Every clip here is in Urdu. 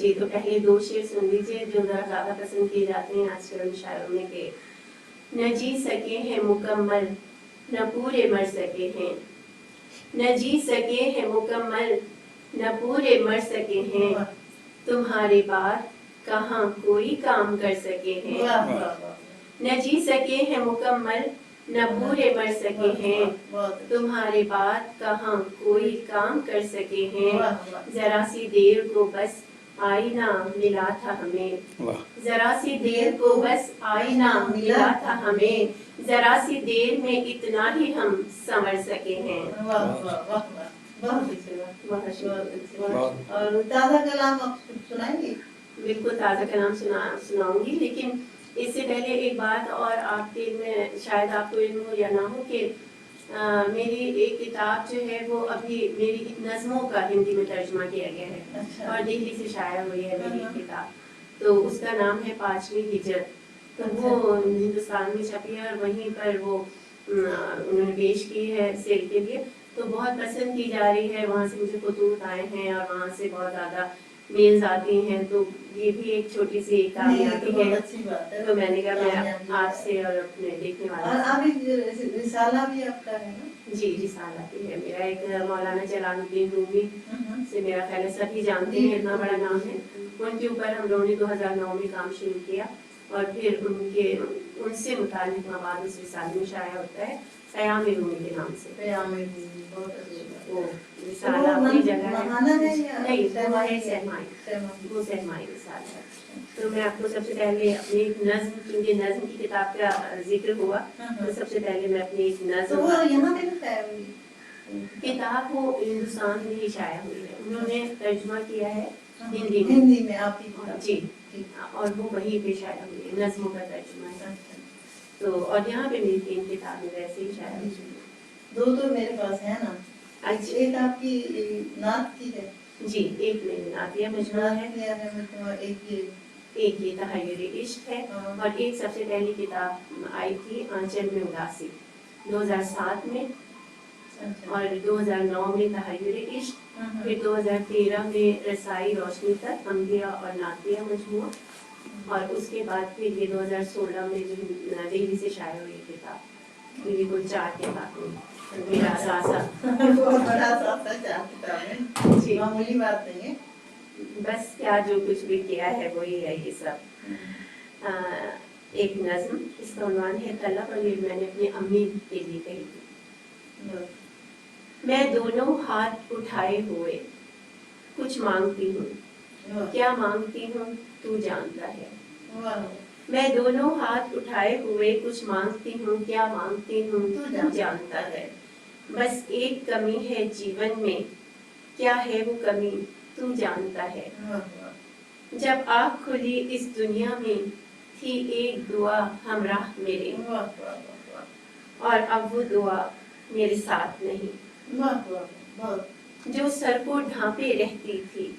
جی تو پہلے دو شعر سن لیجیے جو ذرا زیادہ پسند کیے جاتے ہیں آج کل شاعروں میں کہ نہ جی سکے ہیں مکمل نہ پورے مر سکے ہیں، نہ جی سکے ہیں مکمل نہ پورے مر سکے ہیں، تمہارے بعد کہاں کوئی کام کر سکے ہیں، نہ جی سکے ہیں مکمل نہ پورے مر سکے ہیں، تمہارے بعد کہاں کوئی کام کر سکے ہیں، ذرا سی دیر کو بس آئینہ ملا تھا ہمیں، ذرا سی دیر کو بس آئینہ ملا تھا ہمیں، ذرا سی دیر میں اتنا ہی ہم سنور سکے ہیں۔ اور تازہ کلام آپ سنائیں گے؟ بالکل تازہ کلام سناؤں گی، لیکن اس سے پہلے ایک بات اور آپ کے میں شاید آپ کو علم ہو یا نہ ہو کہ میری ایک کتاب جو ہے وہ ابھی میری نظموں کا ہندی میں ترجمہ کیا گیا ہے اور دہلی سے شائع ہوئی ہے میری کتاب، تو اس کا نام ہے پانچویں ہجر، تو وہ ہندوستان میں چھپی ہے اور وہیں پر وہ انہوں نے پیش کی ہے سیل کے لیے، تو بہت پسند کی جا رہی ہے، وہاں سے مجھے خطوط آئے ہیں اور وہاں سے بہت زیادہ میلز آتی ہیں، تو یہ بھی ایک چھوٹی سی کامیابی ہے، تو میں نے کہا میں آپ سے اور اپنے دیکھنے والے اور آپ رسالہ بھی آپ کا ہے نا؟ جی رسالہ بھی ہے میرا، ایک مولانا جلال الدین رومی سے میرا خیال ہے سبھی جانتے ہیں، اتنا بڑا نام ہے، ان کے اوپر ہم لوگوں نے 2009 میں کام شروع کیا اور پھر ان سے متعلق مواد اس رسالے میں شائع ہوتا ہے قیام رومی کے نام سے۔ قیام رومی بہت اچھی بات وہ رسالہ اپنی جگہ ہے، نہیں وہ ہے سہمائی، وہ سہمائی رسالہ ہے۔ تو میں آپ کو سب سے پہلے اپنی ایک نظم، کیونکہ نظم کی کتاب کا ذکر ہوا تو سب سے پہلے میں اپنی ایک نظم، یہاں پہ شائع ہوئی کتاب وہ ہندوستان میں ہی شائع ہوئی ہے، انہوں نے ترجمہ کیا ہے ہندی میں آپ کی جی، اور وہ وہیں پہ شائع ہوئی ہے، نظموں کا ترجمہ ہے، تو اور یہاں پہ میری 3 کتابیں ویسے ہی شائع ہوئی ہیں۔ 2 تو میرے پاس ہے نا، ایک آپ کی نعت کی ہے، جی ایک میری نعتیہ مجموعہ ہے، ایک یہ تحیر عشق ہے، اور ایک سب سے پہلی کتاب آئی تھی آنچل میں اداسی 2007 میں، اور 2009 میں تحیر عشق، پھر 2013 میں رسائی روشنی تک انبیاء اور نعتیہ مجموعہ، اور اس کے بعد پھر یہ 2016 میں جو دہلی سے شائع ہوئی کتاب، تو یہ کل 4 کتابیں میرا اثاثہ، بہت بڑا اثاثہ 4 کتابیں، جی معمولی بات نہیں ہے، بس کیا جو کچھ بھی کیا ہے وہی ہے یہ سب۔ ایک نظم، اس کا عنوان ہے طلب، اور یہ میں نے اپنی امی کے لیے کہی تھی۔ میں دونوں ہاتھ اٹھائے ہوئے کچھ مانگتی ہوں، کیا مانگتی ہوں تو جانتا ہے، میں دونوں ہاتھ اٹھائے ہوئے کچھ مانگتی ہوں، کیا مانگتی ہوں تو جانتا ہے، بس ایک کمی ہے جیون میں، کیا ہے وہ کمی تو جانتا ہے، جب آنکھ کھلی اس دنیا میں تھی ایک دعا ہمراہ میرے، اور اب وہ دعا میرے ساتھ نہیں، جو سر کو ڈھانپے رہتی تھی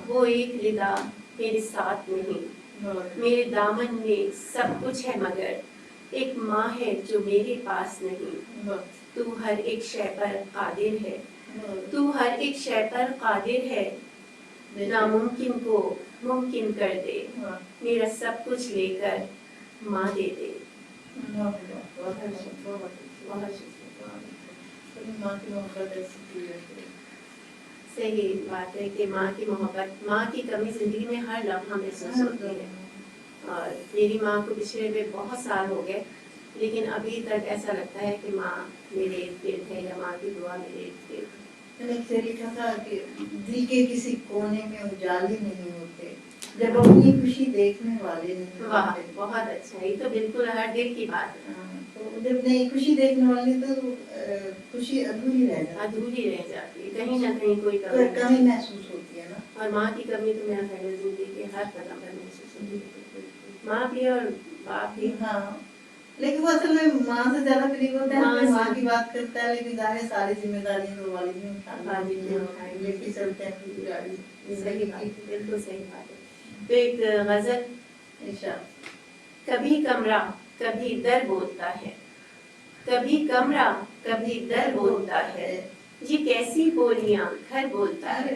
وہ ایک ندا میرے ساتھ نہیں، میرے دامن میں سب کچھ ہے مگر ایک ماں ہے جو میرے پاس نہیں، تو ہر ایک شے پر قادر ہے، تو ہر ایک شے پر قادر ہے، ناممکن کو ممکن کر دے، میرا سب کچھ لے کر ماں دے دے۔ صحیح بات ہے کہ ماں کی محبت، ماں کی کمی زندگی میں ہر لمحہ محسوس ہوتی ہے، اور میری ماں کو پچھلے میں بہت سال ہو گئے، لیکن ابھی تک ایسا لگتا ہے کہ ماں میرے ارد گرد ہے، یا ماں کی دعا میرے ارد گرد ہے۔ میں نے اسے لکھا تھا کہ دل کے کسی کونے میں اجالے نہیں ہوتے جب اپنی خوشی دیکھنے والے نہیں ہوتے۔ واہ بہت اچھا، یہ تو بالکل ہر دل کی بات ہے، تو جب نہیں خوشی دیکھنے والے تو خوشی ادھوری رہ جاتی، ادھوری رہ جاتی ہے، کہیں نہ کہیں کوئی کمی محسوس ہوتی ہے نا، اور ماں کی کمی تو میرا خیال ہے زندگی کے ہر قدم پر محسوس ہوتی ہے، ماں بھی اور باپ بھی۔ ہاں لیکن وہ اصل میں ماں سے زیادہ قریب ہوتا ہے، ماں کی بات کرتا ہے، لیکن ظاہر ساری ذمہ داریاں تو والد بھی اٹھاتے، لے کے چلتے ہیں پوری گاڑی۔ صحیح بات ہے، بالکل صحیح بات ہے۔ تو ایک غزل، کبھی کمرہ کبھی در بولتا ہے، کبھی کمرہ کبھی در بولتا ہے، یہ کیسی بولیاں گھر بولتا ہے،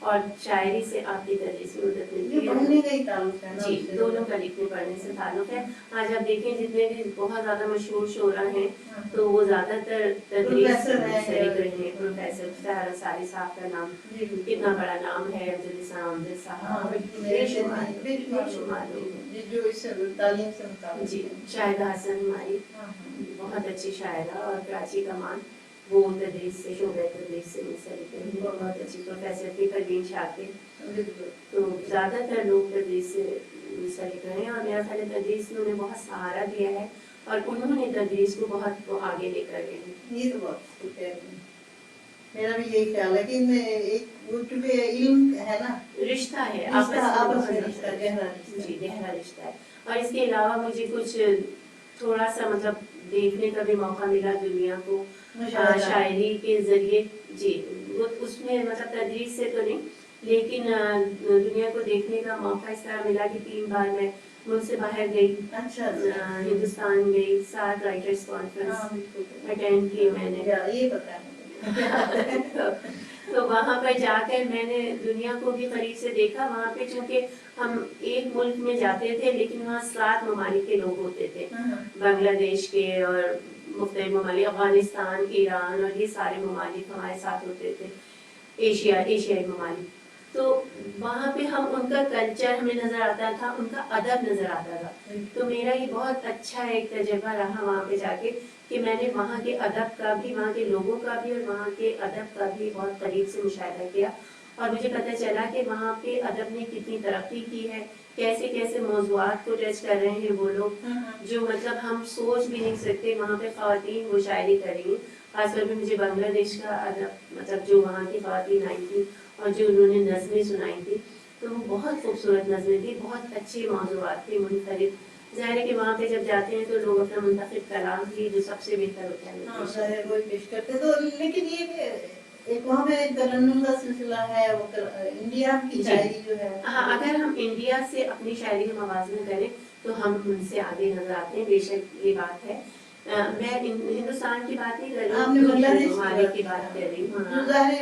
اور شاعری سے آپ کی تدریس میں مدد یہ ملتی ہے. پڑھنے کا ہی تعلق ہے نا جی اس سے. دونوں کا لکھنے پڑھنے سے تعلق ہے. آج آپ دیکھیں جتنے بھی بہت زیادہ مشہور شعراء ہیں تو وہ زیادہ تر تدریس سے شریک رہے ہیں. پروفیسر سہرا ساری صاحب کا نام کتنا بڑا نام ہے. عبدالسلام صاحب بے شمار لوگ ہیں. جو اس سے تعلیم سے متعلق جی ہیں. شاہدہ حسن ہماری بہت اچھی شاعرہ اور کراچی کمان وہ تدریس سے شعبہ تدریس سے منسلک ہے. بہت اچھی پروفیسر تھی پروین شاکر. تو زیادہ تر لوگ تدریس سے منسلک رہے ہیں اور میرا خیال ہے تدریس نے انہیں بہت سہارا دیا ہے اور انہوں نے تدریس کو بہت آگے لے کر گئے ہیں. یہ تو بہت ٹھیک ہے. میرا بھی یہی خیال ہے کہ ان میں ایک وہ چونکہ علم ہے نا رشتہ ہے آپس میں رشتہ گہرا رشتہ. جی گہرا رشتہ ہے. اور اس کے علاوہ مجھے کچھ تھوڑا سا مطلب دیکھنے کا بھی موقع ملا دنیا کو شاعری کے ذریعے. جی وہ اس میں مطلب تدریس سے تو نہیں لیکن دنیا کو دیکھنے کا موقع اس طرح ملا کہ 3 بار میں ملک سے باہر گئی. اچھا ہندوستان گئی. 7 رائٹرس کانفرنس اٹینڈ کی میں نے. یہ پتہ ہے تو وہاں پہ جا کر میں نے دنیا کو بھی قریب سے دیکھا. وہاں پہ چونکہ ہم ایک ملک میں جاتے تھے لیکن وہاں 7 ممالک کے لوگ ہوتے تھے. بنگلہ دیش کے اور مختلف ممالک افغانستان ایران اور یہ سارے ممالک ہمارے ساتھ ہوتے تھے. ایشیائی ممالک. تو وہاں پہ ہم ان کا کلچر ہمیں نظر آتا تھا ان کا ادب نظر آتا تھا. تو میرا یہ بہت اچھا ایک تجربہ رہا وہاں پہ جا کے کہ میں نے وہاں کے ادب کا بھی وہاں کے لوگوں کا بھی اور وہاں کے ادب کا بھی بہت قریب سے مشاہدہ کیا. اور مجھے پتہ چلا کہ وہاں پہ ادب نے کتنی ترقی کی ہے. کیسے کیسے موضوعات کو ٹچ کر رہے ہیں وہ لوگ جو مطلب ہم سوچ بھی نہیں سکتے. وہاں پہ خواتین وہ شاعری کر رہی ہیں. خاص طور پہ مجھے بنگلہ دیش کا ادب مطلب جو وہاں کی خواتین آئی تھیں اور جو انہوں نے نظمیں سنائی تھی تو وہ بہت خوبصورت نظمیں تھیں. بہت اچھے موضوعات تھے منفرد. ظاہر ہے کہ وہاں پہ جب جاتے ہیں تو لوگ اپنا منتخب کلام بھی جو سب سے بہتر ہوتا ہے وہ پیش کرتے. تو لیکن یہ کہ ایک وہاں پہ ترنم کا سلسلہ ہے وہ انڈیا کی شاعری جو ہے. ہاں اگر ہم انڈیا سے اپنی شاعری کا موازنہ کریں تو ہم ان سے آگے نظر آتے ہیں. بے شک یہ بات ہے. میں ہندوستان کی بات نہیں کر رہی ہوں ممالک کی بات کر رہی ہوں.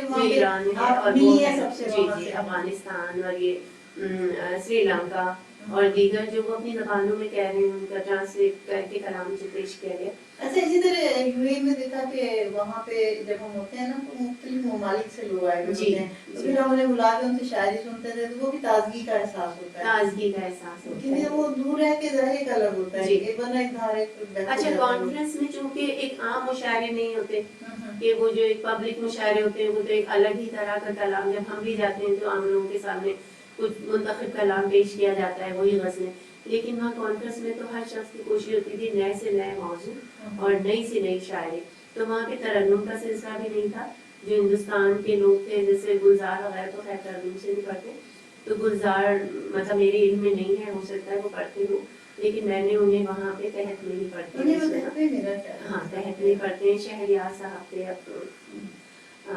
جو ایران ہے اور وہ جی افغانستان اور یہ سری لنکا اور دیگر جو وہ اپنی زبانوں میں کہہ رہے ہیں ان کا ٹرانسلیٹ کر کے کلام جو پیش کیا گیا. اچھا اسی طرح یو اے میں دیکھا کہ وہاں پہ جب ہم ہوتے ہیں نا تو مختلف ممالک سے لوگ آئے ہوتے ہیں تو پھر ہم انہیں بلا کے ان سے شاعری سنتے تھے تو وہ بھی تازگی کا احساس ہوتا ہے. تازگی کا احساس ہوتا ہے کیونکہ وہ دور رہ کے ظاہر ایک الگ ہوتا ہے. ایک ورنہ ایک دھارے. اچھا کانفرنس میں چونکہ ایک عام مشاعرے نہیں ہوتے کہ وہ جو ایک پبلک مشاعرے ہوتے ہیں وہ تو ایک الگ ہی طرح کا کلام. جب ہم بھی جاتے ہیں تو عام لوگوں کے سامنے کچھ منتخب کلام پیش کیا جاتا ہے وہی غزلیں. لیکن وہاں کانفرنس میں تو ہر شخص کی کوشش ہوتی تھی نئے سے نئے موضوع اور نئی سے نئی شاعری. تو وہاں پہ ترنم کا سلسلہ بھی نہیں تھا. جو ہندوستان کے لوگ تھے جیسے گلزار وغیرہ تو خیر ترنم سے نہیں پڑھتے. تو گلزار مطلب میرے علم میں نہیں ہے. ہو سکتا ہے وہ پڑھتے ہوں لیکن میں نے انہیں وہاں پہ تحت نہیں پڑھتے. ہاں تحت نہیں پڑھتے ہیں. شہریار صاحب تھے اب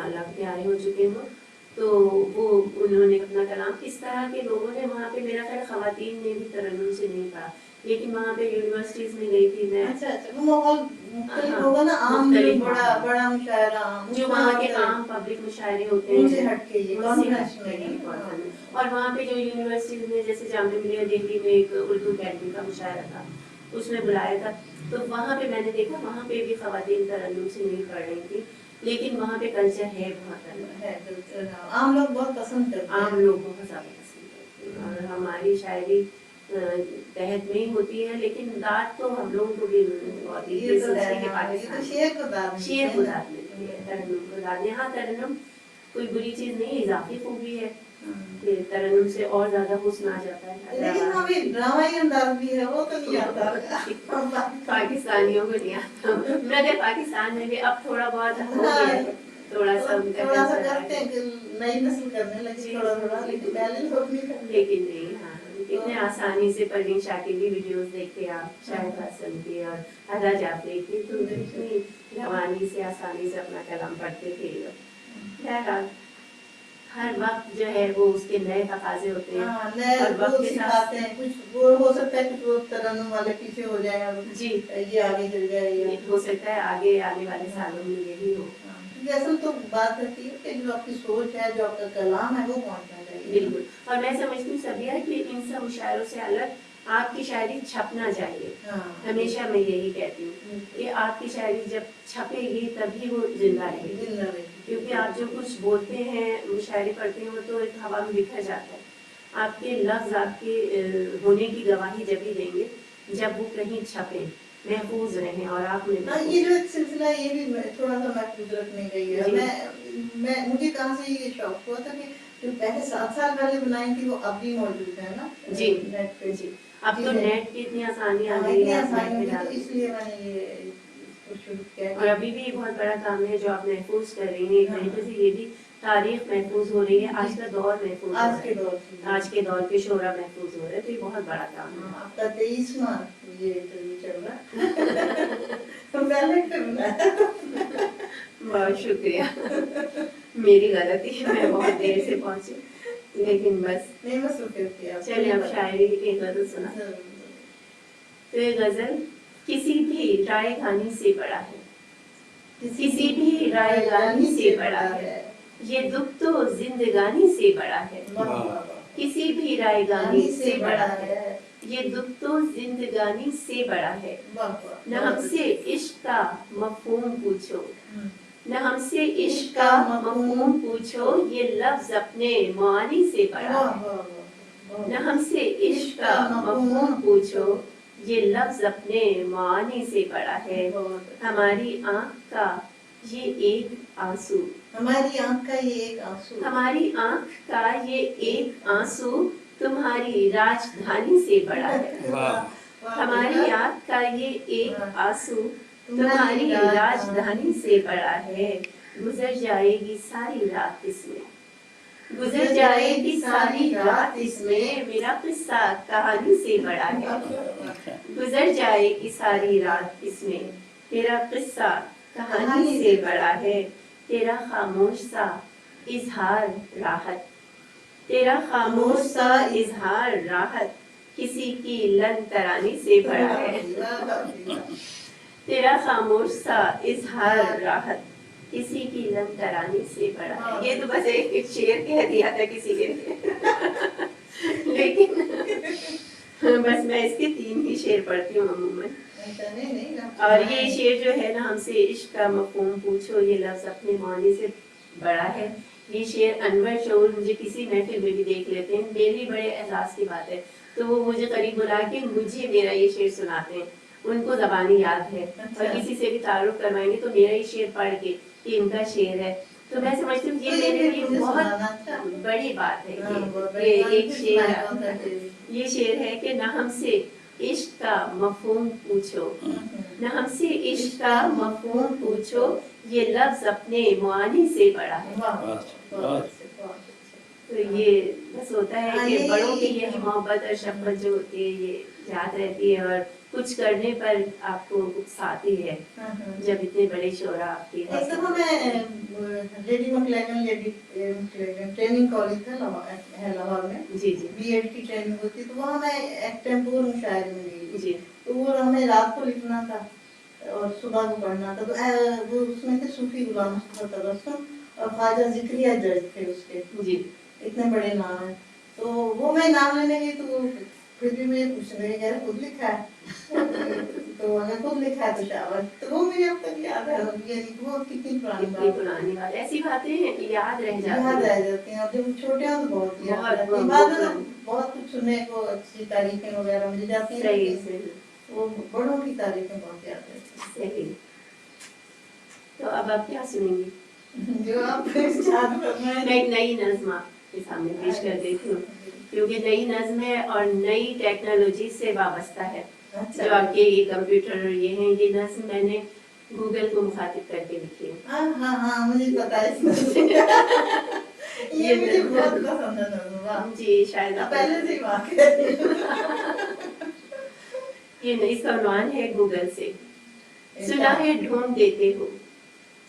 الگ پیارے ہو چکے ہوں. تو وہ انہوں نے اپنا کلام اس طرح کے لوگوں نے وہاں پہ میرا خیال خواتین نے بھی ترنم سے نہیں پڑھا. لیکن وہاں پہ یونیورسٹیز میں گئی تھی میں. وہ ماحول مختلف ہوگا نا. عام بڑا مشاعرہ جو وہاں کے عام پبلک مشاعرے ہوتے ہیں ان سے ہٹ کے یہ کانفرنس میں. اور وہاں پہ جو یونیورسٹیز میں جیسے جامعہ ملیہ دہلی میں ایک اردو اکیڈمی کا مشاعرہ تھا اس میں بلایا تھا. تو وہاں پہ میں نے دیکھا وہاں پہ بھی خواتین ترنم سے نہیں پڑھ رہی تھی. لیکن وہاں پہ کلچر ہے بہت الگ. عام لوگ بہت پسند کرتے ہیں. عام لوگ بہت زیادہ پسند کرتے ہیں اور ہماری شاعری تحت میں ہی ہوتی ہے. لیکن داد تو ہم لوگوں کو بھی بہت شعر کو داد ملتی ہے. ترنم کو داد. یہاں ترنم کوئی بری چیز نہیں اضافی خوبی ہے کہ ترنم سے اور زیادہ حسن آ جاتا ہے. لیکن ابھی ڈرامائی انداز بھی ہے وہ تو نہیں آتا پاکستانیوں کو نہیں آتا. مگر پاکستان میں بھی اب تھوڑا بہت ہو گیا ہے. تھوڑا سا کرتے ہیں کہ نئی نسل کرنے لگی تھوڑا لیکن پہلے لوگ نہیں کرتے. لیکن نہیں. ہاں اتنے آسانی سے پروین شاکر کی ویڈیوز دیکھتے آپ شاہد حسن کی اور ادا جعفری کی تو اتنی روانی سے آسانی سے اپنا کلام پڑھتے تھے. بہرحال ہر وقت جو ہے وہ اس کے نئے تقاضے ہوتے ہیں. ہر وقت سکھاتے ہیں. کچھ وہ ہو سکتا ہے کچھ وہ ترنم والے پیچھے ہو جائیں اور جی یہ آگے چل جائے. ہو سکتا ہے آگے آنے والے سالوں میں یہی ہو. کیونکہ اصل تو بات ہوتی ہے کہ جو آپ کی سوچ ہے، جو آپ کا کلام ہے، وہ پہنچنا چاہیے. بالکل. اور میں سمجھتی ہوں سبیہ کہ ان سب مشاعروں سے الگ آپ کی شاعری چھپنا چاہیے. ہمیشہ میں یہی کہتی ہوں کہ آپ کی شاعری جب چھپے گی تبھی وہ زندہ رہے گی. کیونکہ آپ جو کچھ بولتے ہیں، مشاعری پڑھتے ہیں، وہ تو ایک ہوا میں بکھر جاتا ہے. آپ کے لفظ آپ کے ہونے کی گواہی جب ہی دیں گے جب وہ کہیں چھپے، محفوظ رہیں. اور آپ نے یہ جو ایک سلسلہ ہے، یہ بھی تھوڑا سا محفوظ رکھنے کا ہی ہے. میں مجھے کہاں سے یہ شوق ہوا تھا کہ جو پہلے 7 سال پہلے بنائی تھی وہ اب بھی موجود ہے نا نیٹ پہ. جی اب تو نیٹ کی اتنی آسانی آ گئی اتنی ہے، آسانی ہوگی تو اس لیے میں نے یہ اس کو شروع کیا. اور ابھی بھی بہت بڑا کام ہے جو آپ محفوظ کر رہی ہیں. ایک طریقے سے یہ بھی تاریخ محفوظ ہو رہی ہے، آج کا دور محفوظ ہو رہا ہے، آج کے دور کے شعرا محفوظ ہو رہے ہیں. تو یہ بہت بڑا کام ہے. آپ کا 23واں یہ انٹرویو چل رہا ہے. بہت شکریہ. میری غلطی ہے، میں بہت دیر سے پہنچی، لیکن بس نہیں مصروفیت تھی. چلے اب شاعری کی غزل سنا. تو یہ غزل کسی بھی رائے گانی سے بڑا ہے، کسی بھی رائے گانی سے بڑا ہے، یہ دکھ تو زندگانی سے بڑا ہے. کسی بھی رائے گانی سے بڑا ہے، یہ دکھ تو زندگانی سے بڑا ہے. نہ ہم سے عشق کا مفہوم پوچھو، نہ ہم سے عشق کا مفہوم پوچھو، یہ لفظ اپنے معانی سے بڑا ہے. نہ ہم سے عشق کا مفہوم پوچھو، یہ لفظ اپنے معانی سے بڑا ہے. ہماری آنکھ کا یہ ایک آنسو، ہماری آنکھ کا یہ ایک آنسو، ہماری آنکھ کا یہ ایک آنسو تمہاری راجدھانی سے بڑا ہے. ہماری آنکھ کا یہ ایک آنسو تمہاری راجدھانی سے بڑا ہے. گزر جائے گی ساری رات اس میں، گزر جائے گی ساری رات اس میں، میرا قصہ کہانی سے بڑا ہے. گزر جائے گی ساری رات اس میں، میرا قصہ کہانی سے بڑا ہے. تیرا خاموش سا اظہار راحت، تیرا خاموش سا اظہار راحت کسی کی لن ترانی سے بڑا ہے. تیرا خاموش سا اظہار راحت کسی کی لن ترانی سے بڑا ہے. یہ تو بس ایک شعر کہہ دیا تھا کسی کے لیے، لیکن بس میں اس کے 3 ہی شعر پڑھتی ہوں عموماً. اور یہ شعر جو ہے نا، ہم سے عشق کا مفہوم پوچھو، یہ لفظ اپنے معنی سے بڑا ہے. یہ شعر انور شعور مجھے کسی محفل میں بھی دیکھ لیتے ہیں، میری بڑے احساس کی بات ہے، تو وہ مجھے قریب بلا کے مجھے میرا یہ شعر سناتے ہیں. ان کو زبانی یاد ہے، اور کسی سے بھی تعارف کروائیں گے تو میرا یہ شعر پڑھ کے کہ ان کا شعر ہے. تو میں سمجھتی ہوں یہ میرے لیے بہت بڑی بات ہے کہ ایک شعر، یہ شعر ہے کہ نہ ہم سے عشق کا مفہوم پوچھو، نہ ہم سے عشق کا مفہوم پوچھو، یہ لفظ اپنے معانی سے بڑا ہے. تو یہ بس ہوتا ہے کہ بڑوں کی یہی محبت اور شفقت جو ہوتی ہے یہ یاد رہتی ہے، اور کچھ کرنے پر آپ کو اکساتی ہے جب اتنے بڑے شعراء آپ کی. ایک دفعہ میں لیڈی مکلیگن ٹریننگ کالج تھا لاہور میں، جی جی بی ایڈ کی ٹریننگ ہوتی، تو وہاں میں ایکسٹمپور مشاعرے میں گئی. جی تو وہ ہمیں رات کو لکھنا تھا اور صبح کو پڑھنا تھا. تو وہ اس میں تھے صوفی غلام مصطفیٰ تبسم اور خواجہ ذکریہ جج تھے اس کے، جی اتنے بڑے نام ہیں. تو وہ میں نام لینے گئی تو پھر بھی مجھے پوچھ رہے ہیں خود لکھا ہے. تو میں خود لکھا ہے تو شاور. تو وہ مجھے اب تک یاد ہے، یعنی وہ کتنی پرانی بات. ایسی باتیں یاد رہ جاتی ہیں. اور جب چھوٹے ہیں تو بہت یاد رہتی ہیں. بعد میں بہت کچھ سننے کو اچھی تاریخیں وغیرہ مل جاتی ہیں، وہ بڑوں کی تاریخیں بہت یاد رہتی ہیں. صحیح. تو اب آپ کیا سنیں گی؟ جو آپ میں ایک نئی نظم آپ کے سامنے پیش کر دیتی ہوں، کیونکہ نئی نظم ہے اور نئی ٹیکنالوجی سے وابستہ ہے. جو آپ کے یہ کمپیوٹر یہ ہیں، یہ نظم میں نے گوگل کو مخاطب کر کے لکھی ہے. ہاں مجھے پتا ہے. یہ مجھے بہت پسند ہے نظم. جی شاید پہلے سے ہی واقع. یہ اس کا عنوان ہے گوگل سے. سنا ہے ڈھونڈ دیتے ہو،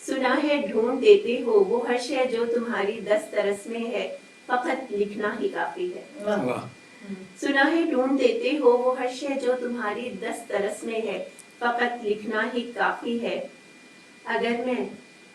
سنا ہے ڈھونڈ دیتے ہو، وہ ہر شے جو تمہاری دسترس میں ہے، فقط لکھنا ہی کافی ہے. سنا ہے ڈھونڈ دیتے ہو، وہ ہر شے جو تمہاری دسترس میں ہے، فقط لکھنا ہی کافی ہے. اگر میں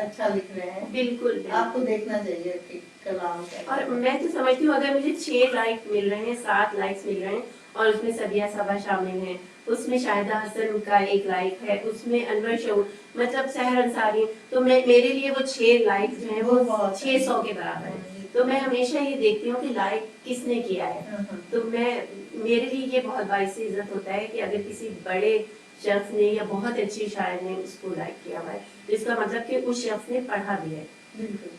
اچھا لکھ رہے ہیں. بالکل آپ کو دیکھنا چاہیے کہ کلام کا. اور میں تو سمجھتی ہوں اگر مجھے 6 لائک مل رہے ہیں 7 لائکس مل رہے ہیں اور اس میں سبیہ صبا شامل ہیں, اس میں شاہدہ حسن کا 1 لائک ہے, اس میں انور شعور مطلب سحر انصاری, تو میرے لیے وہ 6 لائک جو ہیں وہ 600 کے برابر ہیں. تو میں ہمیشہ یہ دیکھتی ہوں کہ لائک کس نے کیا ہے. تو میرے لیے یہ بہت باعث عزت ہوتا ہے کہ اگر کسی بڑے شخص نے یا بہت اچھی شاعر نے اس کو لائک کیا ہوا ہے تو اس کا مطلب کہ اس شخص نے پڑھا بھی ہے. بالکل.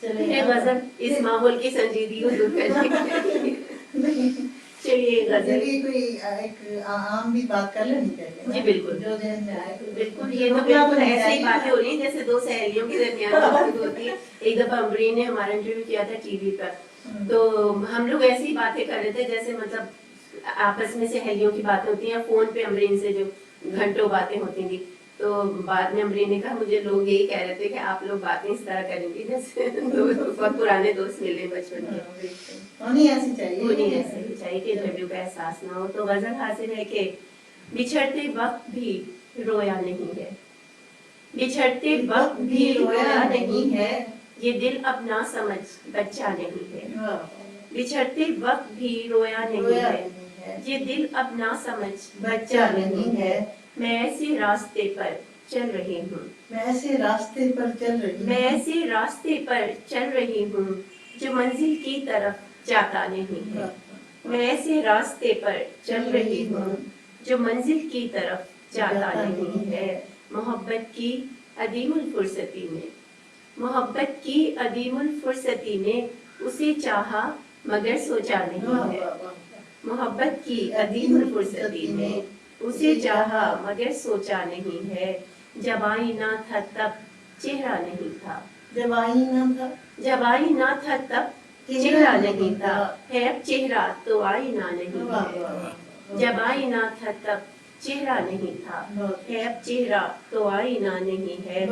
چلیے غزل اس ماحول کی سنجیدگی کو دور کرنے کے لیے چلیے غزل کوئی ایک عام بھی بات کر لینی چاہیے. جی بالکل جو ذہن میں آئے. بالکل یہ تو بالکل ایسے ہی باتیں ہو رہی ہیں جیسے 2 سہیلیوں کے درمیان گفتگو ہوتی ہے. ایک دفعہ امبرین نے ہمارا انٹرویو کیا تھا ٹی وی پر, تو ہم لوگ ایسی ہی باتیں کر رہے تھے جیسے مطلب آپس میں سہیلیوں کی باتیں ہوتی ہیں, فون پہ امبرین سے جو گھنٹوں باتیں ہوتی تھیں. تو بعد میں امبرین نے کہا مجھے لوگ یہی کہہ رہے تھے کہ آپ لوگ باتیں اس طرح کریں گی جیسے بہت پرانے دوست ملے بچپن کے. ہونی ایسی چاہیے. ہونی ایسے ہی چاہیے کہ انٹرویو کا احساس نہ ہو. تو غزل حاصل ہے کہ بچھڑتے وقت بھی رویا نہیں ہے, بچھڑتے وقت بھی رویا نہیں ہے, یہ دل اب نہ سمجھ بچہ نہیں ہے. بچھڑتے وقت بھی رویا نہیں ہے, یہ دل اب نہ سمجھ بچہ نہیں ہے. میں ایسے راستے پر چل رہی ہوں, میں ایسے راستے پر چل رہی ہوں, میں ایسے راستے پر چل رہی ہوں جو منزل کی طرف جاتا نہیں ہے. میں ایسے راستے پر چل رہی ہوں جو منزل کی طرف جاتا نہیں ہے. محبت کی عدیم الفرصتی میں, محبت کی عدیم الفرصتی میں اسے چاہا مگر سوچا نہیں ہے. محبت کی عدیم الفرصتی میں اسے چاہا مگر سوچا نہیں ہے. جب آئینہ تھا تب چہرہ نہیں تھا, جب آئینہ تھا جب آئینہ تھا تب چہرہ نہیں تھا, ہے اب چہرہ تو آئینہ نہیں ہے. جب آئینہ تھا تب چہرہ نہیں تھا, ہے اب چہرہ تو آئینہ نہیں ہے.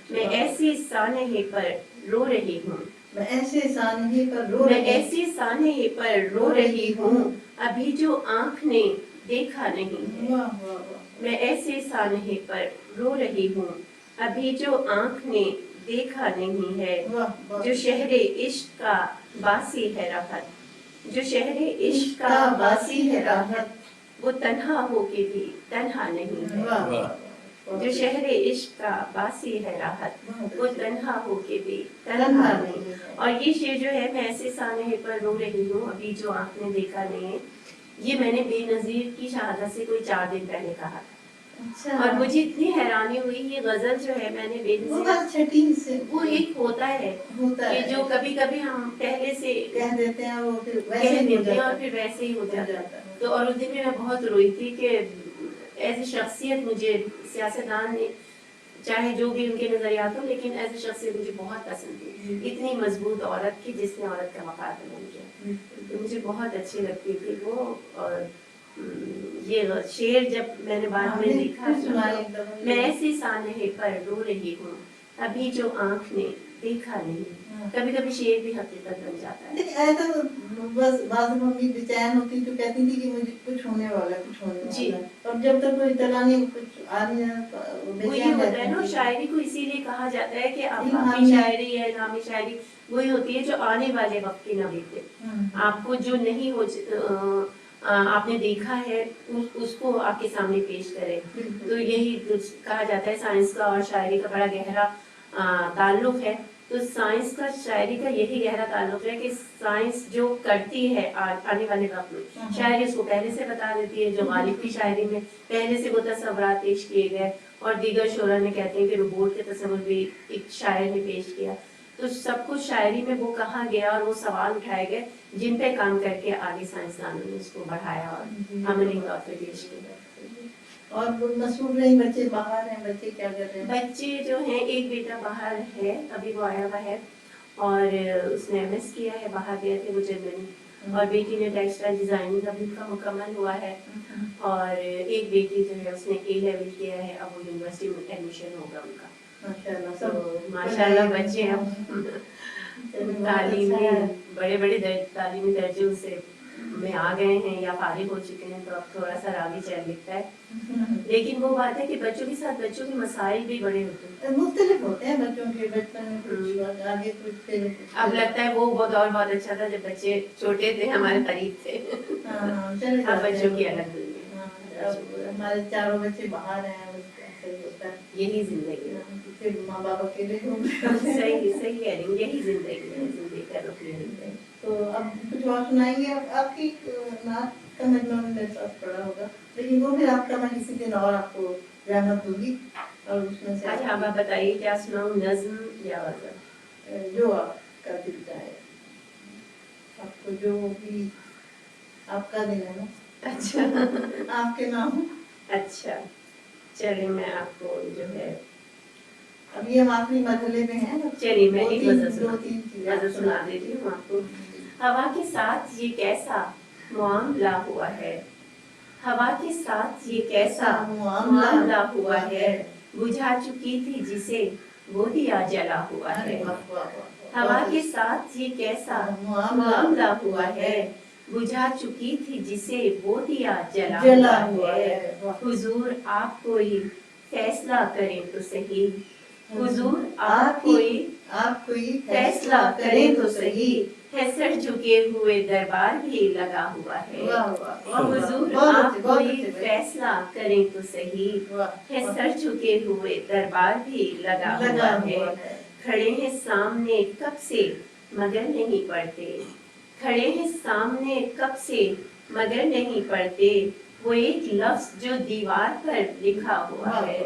میں ایسی سانحے پر رو رہی ہوں, میں ایسے سانحے پر رو میں رہی ہوں, ایسی سانحے پر رو رہی ہوں ابھی جو آنکھ نے دیکھا نہیں ہے. میں ایسے سانحے پر رو رہی ہوں ابھی جو آنکھ نے دیکھا نہیں ہے. جو شہر عشق کا باسی ہے راحت, جو شہر عشق کا باسی ہے راحت, وہ تنہا ہو کے بھی تنہا نہیں ہے. جو شہر عشق کا باسی ہے راحت, وہ تنہا ہو کے بھی تنہا نہیں ہے. اور یہ شعر جو ہے میں ایسے سانحے پر رو رہی ہوں ابھی جو آنکھ نے دیکھا نہیں ہے, یہ میں نے بے نظیر کی شہادت سے کوئی 4 دن پہلے کہا تھا. اور مجھے اتنی حیرانی ہوئی, یہ غزل جو ہے میں نے بے نظیر وہ ایک ہوتا ہے کہ جو کبھی کبھی ہم پہلے سے کہہ دیتے ہیں وہ پھر کہہ دیتے ہیں اور پھر ویسے ہی ہو جاتا ہے. تو اور اس دن میں بہت روئی تھی کہ ایز اے شخصیت مجھے سیاستدان نے چاہے جو بھی ان کے نظریات ہوں لیکن ایز اے شخصیت مجھے بہت پسند تھی. اتنی مضبوط عورت کی جس نے عورت کا وقار بیان کیا, تو مجھے بہت اچھی لگتی تھی وہ. اور یہ شعر جب میں نے بعد میں دیکھا, میں ایسی سانحے پر رو رہی ہوں ابھی جو آنکھ نے دیکھا نہیں. کبھی کبھی شعر بھی حقیقت بن جاتا ہے. ایسا بس بعض ممی بے چین ہوتی تو کہتی تھی کہ مجھے کچھ ہونے والا ہے, کچھ ہونے والا ہے, اور جب تک کوئی اطلاع نہیں کچھ آ نہیں وہی ہوتا ہے نا. شاعری کو اسی لیے کہا جاتا ہے کہ افاقی شاعری ہے, نامی شاعری وہی ہوتی ہے جو آنے والے وقت کی نہ بیتے. آپ کو جو نہیں ہو آپ نے دیکھا ہے اس کو آپ کے سامنے پیش کرے. تو یہی کہا جاتا ہے سائنس کا اور شاعری کا بڑا گہرا تعلق ہے. تو سائنس کا شاعری کا یہی گہرا تعلق ہے کہ سائنس جو کرتی ہے آنے والے وقت میں, شاعری اس کو پہلے سے بتا دیتی ہے. جو غالب کی شاعری میں پہلے سے وہ تصورات پیش کیے گئے, اور دیگر شعراء نے کہتے ہیں کہ روبوٹ کے تصور بھی ایک شاعر نے پیش کیا. تو سب کچھ شاعری میں وہ کہا گیا اور وہ سوال اٹھائے گئے جن پہ کام کر کے آگے سائنسدانوں نے اس کو بڑھایا اور عملی طور پہ پیش کیا. اور مصروف رہی, بچے باہر ہیں, بچے کیا کر رہے ہیں؟ بچے جو ہیں ایک بیٹا باہر ہے, ابھی وہ آیا ہوا ہے اور اس نے ایم ایس کیا ہے, باہر گئے تھے وہ جرمنی. اور بیٹی نے ٹیکسٹائل ڈیزائننگ ابھی کا مکمل ہوا ہے. اور ایک بیٹی جو ہے اس نے A لیول کیا ہے, اب وہ یونیورسٹی میں ایڈمیشن ہوگا ان کا. ماشاءاللہ تو ماشاءاللہ بچے ہیں. تعلیم میں بڑے بڑے تعلیمی درجوں سے میں آ گئے ہیں یا فارغ ہو چکے ہیں تو اب تھوڑا سا راوی چل لکھتا ہے، لیکن وہ بات ہے کہ بچوں کے ساتھ بچوں کے مسائل بھی بڑے ہوتے ہیں، مختلف ہوتے ہیں بچوں کے، بچپن میں کچھ آگے کچھ پھر اب لگتا ہے وہ دور بہت اچھا تھا جب بچے چھوٹے تھے ہمارے قریب تھے، اب بچوں کی الگ دنیا، اب ہمارے چاروں بچے باہر ہیں، ایسا ہی ہوتا ہے، یہی زندگی ہے، پھر ماں باپ اکیلے گھوم رہے ہیں۔ صحیح کہہ رہی ہوں، یہی زندگی ہے، زندگی کا رخ یہی ہے۔ تو اب کچھ اور سنائیں گے؟ آپ کی نعت کا مجموعہ میرے پاس پڑا ہوگا، لیکن وہ بھی آپ کا میں کسی دن اور آپ کو رحمت دوں گی، اور اس میں سے اچھا آپ بتائیے کیا سناؤں، نظم یا غزل؟ جو آپ کا دل چاہے، آپ کو جو بھی، آپ کا دل ہے نا، اچھا آپ کے نام۔ اچھا چلیے میں آپ کو جو ہے، ابھی ہم آخری مرحلے میں ہیں، چلیے میں ایک غزل غزل سنا دیتی ہوں آپ کو۔ ہوا کے ساتھ یہ کیسا معاملہ ہوا ہے، ہوا کے ساتھ یہ کیسا معاملہ ہوا ہے، بجھا چکی تھی جسے وہ دیا جلا ہوا ہے، ہوا کے ساتھ یہ کیسا معاملہ ہوا ہے، بجھا چکی تھی جسے وہ دیا جلا ہوا ہے، حضور آپ کوئی فیصلہ کریں تو صحیح، حضور آپ کوئی فیصلہ کریں تو صحیح، ہے سر جھکے ہوئے دربار بھی لگا ہوا ہے، حضور آپ کوئی فیصلہ کریں تو صحیح، ہے سر جھکے ہوئے دربار بھی لگا ہوا ہے، کھڑے ہیں سامنے کب سے مگر نہیں پڑھتے، کھڑے ہیں سامنے کب سے مگر نہیں پڑھتے، وہ ایک لفظ جو دیوار پر لکھا ہوا ہے،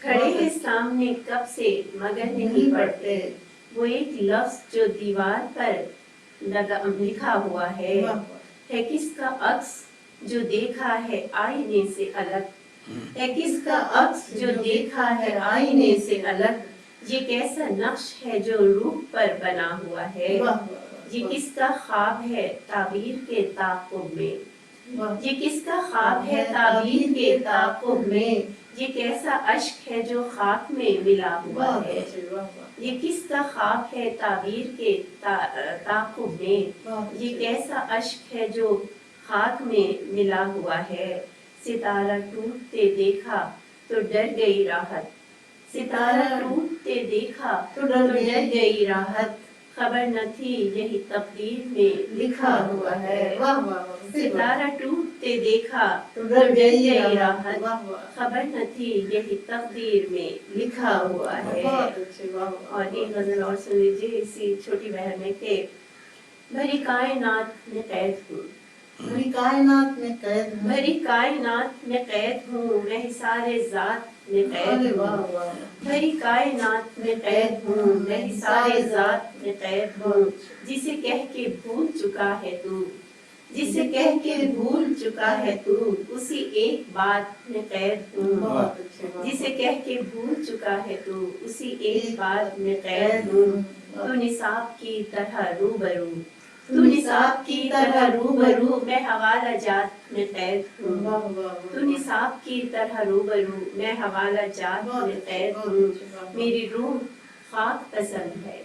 کھڑے ہیں سامنے کب سے مگر نہیں پڑھتے، وہ ایک لفظ جو دیوار پر لکھا ہوا ہے کس کا عکس جو دیکھا ہے آئینے سے الگ، ہے کس کا عکس جو دیکھا ہے آئینے سے الگ، یہ کیسا نقش ہے جو روح پر بنا ہوا ہے، یہ کس کا خواب ہے تعبیر کے تعاقب میں، یہ کس کا خواب ہے تعبیر کے تعاقب میں، یہ کیسا اشک ہے جو خاک میں ملا ہوا ہے، یہ کس کا خواب ہے تعبیر کے تعاقب میں، یہ کیسا اشک ہے جو خاک میں ملا ہوا ہے، ستارہ ٹوٹتے دیکھا تو ڈر گئی راحت، ستارہ ٹوٹتے دیکھا تو ڈر گئی راحت، خبر نہ تھی یہی تقدیر میں لکھا ہوا ہے، ستارہ ٹوٹتے دیکھا تو ڈر گئی راحت، خبر نہ تھی یہی تقدیر میں لکھا ہوا ہے۔ اور ایک غزل اور سن لیجیے اسی چھوٹی بہن میں کہ بھری کائنات میں قید ہوں، بھری کائنات میں قید ہوں، بھری کائنات میں قید ہوں، میں حصار ذات میں قید ہوں، بھری کائنات میں قید ہوں، میں حصار ذات میں قید ہوں، جسے کہہ کے بھول چکا ہے تو، جسے کہہ کے بھول چکا ہے تو، اسی ایک بات میں قید ہوں، جسے کہہ کے بھول چکا ہے تو، اسی ایک بات میں قید ہوں، تو نصاب کی طرح روبرو، تو نصاب کی طرح روبرو، میں حوالہ جات میں قید ہوں، تو نصاب کی طرح روبرو، میں حوالہ جات میں قید ہوں، میری روح خاک پسند ہے،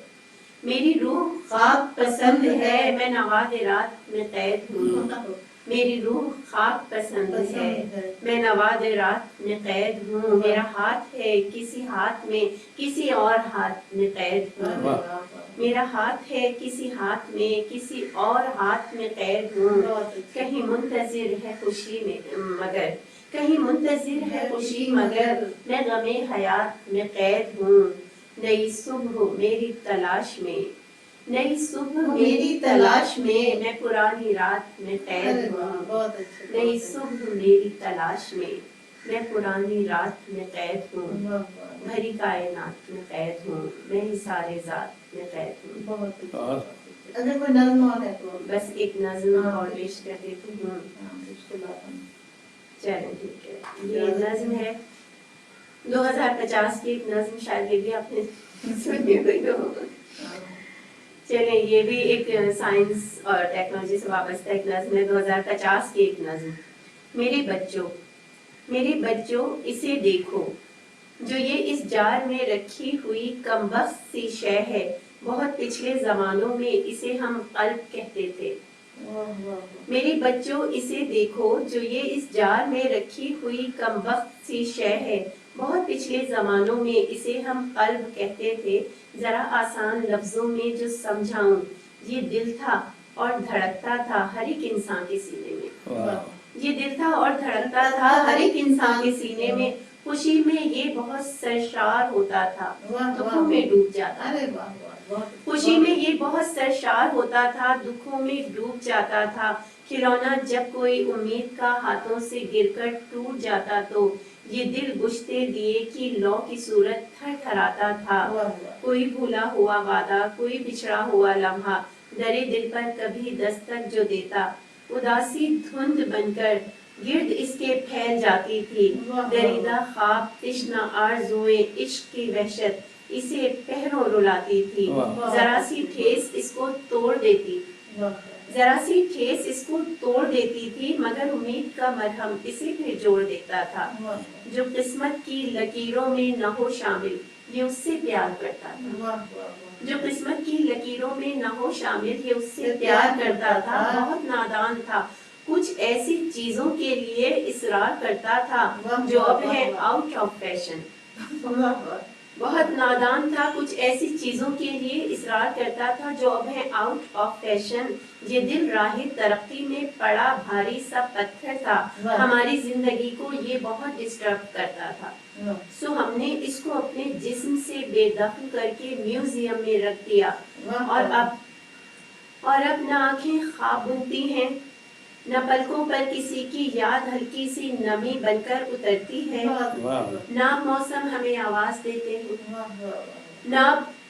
میری روح خاک پسند ہے، میں نوادرات میں قید ہوں، میری روح خاک پسند ہے، میں نوادرات میں قید ہوں، میرا ہاتھ ہے کسی ہاتھ میں کسی اور ہاتھ میں قید ہوں، میرا ہاتھ ہے کسی ہاتھ میں کسی اور ہاتھ میں قید ہوں، کہیں منتظر ہے خوشی میں مگر، کہیں منتظر ہے خوشی مگر، میں غم حیات میں قید ہوں، نئی صبح میری تلاش میں، نئی صبح میری تلاش میں پرانی رات میں قید ہوں، نئی صبح میری تلاش میں پرانی رات میں قید ہوں، بھری کائنات میں قید ہوں، میں حصار ذات میں قید ہوں۔ اگر کوئی نظم اور ہے تو بس ایک نظم اور پیش کر دیتی ہوں، اس کے بعد ہم چلیں ٹھیک ہے، یہ نظم ہے 2050 کی ایک نظم، شاید یہ بھی آپ نے سنی ہوئی ہو، چلیں یہ بھی ایک سائنس اور ٹیکنالوجی سے وابستہ ایک نظم ہے، 2050 کی ایک نظم۔ میرے بچوں، میرے بچوں اسے دیکھو، جو یہ اس جار میں رکھی ہوئی کم بخت سی شے ہے، بہت پچھلے زمانوں میں اسے ہم قلب کہتے تھے. میرے بچوں اسے دیکھو جو یہ اس جار میں رکھی ہوئی کمبخت سی شے ہے. بہت پچھلے زمانوں میں اسے ہم قلب کہتے تھے. ذرا آسان لفظوں میں جو سمجھاؤں، یہ دل تھا اور دھڑکتا تھا ہر ایک انسان کے سینے میں. یہ دل تھا اور دھڑکتا تھا ہر ایک انسان کے سینے میں. خوشی میں یہ بہت سرشار ہوتا تھا، دکھوں میں ڈوب جاتا تھا. خوشی میں یہ بہت سرشار ہوتا تھا، دکھوں میں ڈوب جاتا تھا. کھلونا جب کوئی امید کا ہاتھوں سے گر کر ٹوٹ جاتا تو یہ دل بجھتے دیے کی لو کی صورت تھر تھراتا تھا. کوئی بھولا ہوا وعدہ، کوئی بچھڑا ہوا لمحہ درے دل پر کبھی دستک جو دیتا، اداسی دھند بن کر گرد اس کے پھیل جاتی تھی. دریدہ خواب، تشنہ آرزوئیں، عشق کی وحشت اسے پہروں رلاتی تھی. ذرا سی ٹھیس اس کو توڑ دیتی، ذرا سی ٹھیس اس کو توڑ دیتی تھی، مگر امید کا مرہم اسے پھر جوڑ دیتا تھا. جو قسمت کی لکیروں میں نہ ہو شامل یہ اس سے پیار کرتا تھا. جو قسمت کی لکیروں میں نہ ہو شامل یہ اس سے پیار کرتا تھا. بہت نادان تھا، کچھ ایسی چیزوں کے لیے اصرار کرتا تھا جو اب ہے آؤٹ آف فیشن. بہت نادان تھا، کچھ ایسی چیزوں کے لیے اصرار کرتا تھا جو اب ہے آؤٹ آف فیشن. یہ دل راہ ترقی میں پڑا بھاری سا پتھر تھا، ہماری زندگی کو یہ بہت ڈسٹرب کرتا تھا. سو ہم نے اس کو اپنے جسم سے بے دفن کر کے میوزیم میں رکھ دیا. اور اب نہ آنکھیں خواب بنتی ہیں، نہ پلکوں پر کسی کی یاد ہلکی سی نمی بن کر اترتی ہے. نہ موسم ہمیں آواز دیتے ہیں، نہ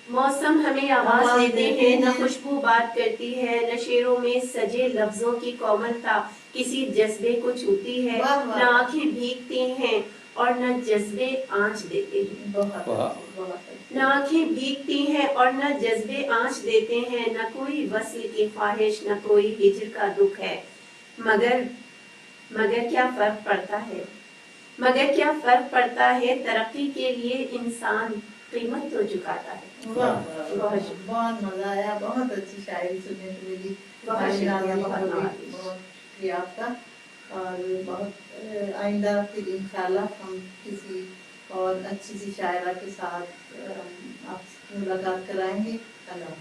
موسم ہمیں آواز دیتے ہیں، نہ خوشبو بات کرتی ہے، نہ شعروں میں سجے لفظوں کی کوملتا کسی جذبے کو چھوتی ہے. نہ آنکھیں بھیگتی ہیں اور نہ جذبے آنچ دیتے ہیں. نہ آنکھیں بھیگتی ہیں اور نہ جذبے آنچ دیتے ہیں. نہ کوئی وصل کی خواہش، نہ کوئی ہجر کا دکھ ہے. مگر کیا فرق پڑتا ہے، مگر کیا فرق پڑتا ہے، ترقی کے لیے انسان قیمت تو چکاتا ہے. بہت مزہ آیا، بہت اچھی شاعری سننے کو ملی. بہت شکریہ آپ کا. اور بہت آئندہ پھر انشاءاللہ ہم کسی اور اچھی سی شاعرہ کے ساتھ آپ سے ملاقات کرائیں گے. اللہ